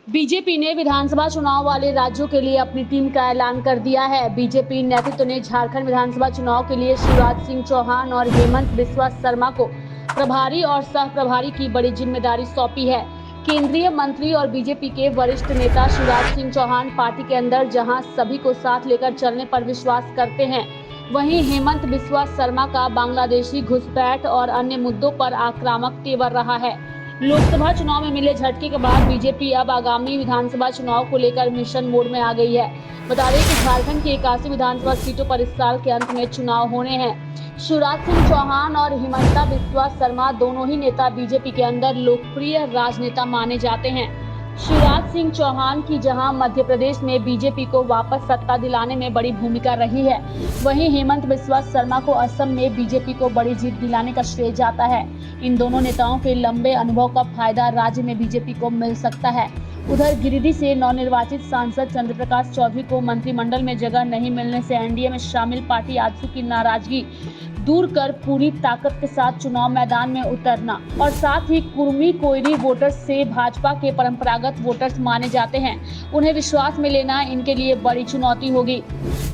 BJP ने विधानसभा चुनाव वाले राज्यों के लिए अपनी टीम का ऐलान कर दिया है। बीजेपी नेतृत्व ने झारखंड विधानसभा चुनाव के लिए शिवराज सिंह चौहान और हेमंत बिस्वा शर्मा को प्रभारी और सह प्रभारी की बड़ी जिम्मेदारी सौंपी है। केंद्रीय मंत्री और बीजेपी के वरिष्ठ नेता शिवराज सिंह चौहान पार्टी के अंदर जहां सभी को साथ लेकर चलने पर विश्वास करते हैं, वहीं हेमंत बिस्वा शर्मा का बांग्लादेशी घुसपैठ और अन्य मुद्दों पर आक्रामक तेवर रहा है। लोकसभा चुनाव में मिले झटके के बाद बीजेपी अब आगामी विधानसभा चुनाव को लेकर मिशन मोड में आ गई है। बता दें कि झारखंड की 81 विधानसभा सीटों पर इस साल के अंत में चुनाव होने हैं। शिवराज सिंह चौहान और हेमंता बिस्वा शर्मा दोनों ही नेता बीजेपी के अंदर लोकप्रिय राजनेता माने जाते हैं। शिवराज सिंह चौहान की जहां मध्य प्रदेश में बीजेपी को वापस सत्ता दिलाने में बड़ी भूमिका रही है, वहीं हेमंत बिस्वा शर्मा को असम में बीजेपी को बड़ी जीत दिलाने का श्रेय जाता है। इन दोनों नेताओं के लंबे अनुभव का फायदा राज्य में बीजेपी को मिल सकता है। उधर गिरिडीह से नवनिर्वाचित सांसद चंद्र प्रकाश चौधरी को मंत्रिमंडल में जगह नहीं मिलने से एनडीए में शामिल पार्टी आजसू की नाराजगी दूर कर पूरी ताकत के साथ चुनाव मैदान में उतरना और साथ ही कुर्मी कोयरी वोटर्स से भाजपा के परंपरागत वोटर्स माने जाते हैं, उन्हें विश्वास में लेना इनके लिए बड़ी चुनौती होगी।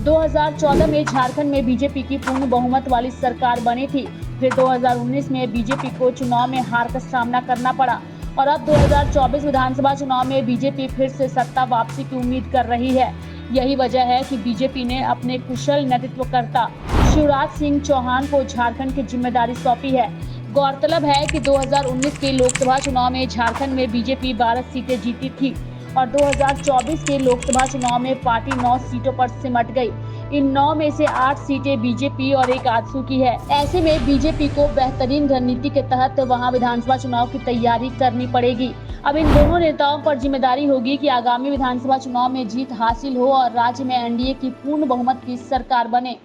2014 में झारखंड में बीजेपी की पूर्ण बहुमत वाली सरकार बनी थी। फिर 2019 में बीजेपी को चुनाव में हार का सामना करना पड़ा और अब 2024 विधानसभा चुनाव में बीजेपी फिर से सत्ता वापसी की उम्मीद कर रही है। यही वजह है कि बीजेपी ने अपने कुशल नेतृत्वकर्ता शिवराज सिंह चौहान को झारखंड की जिम्मेदारी सौंपी है। गौरतलब है कि 2019 के लोकसभा चुनाव में झारखंड में बीजेपी 12 सीटें जीती थी और 2024 के लोकसभा चुनाव में पार्टी 9 सीटों पर सिमट गई। इन 9 में से 8 सीटें बीजेपी और एक आजसू की है। ऐसे में बीजेपी को बेहतरीन रणनीति के तहत वहां विधानसभा चुनाव की तैयारी करनी पड़ेगी। अब इन दोनों नेताओं पर जिम्मेदारी होगी कि आगामी विधानसभा चुनाव में जीत हासिल हो और राज्य में एनडीए की पूर्ण बहुमत की सरकार बने।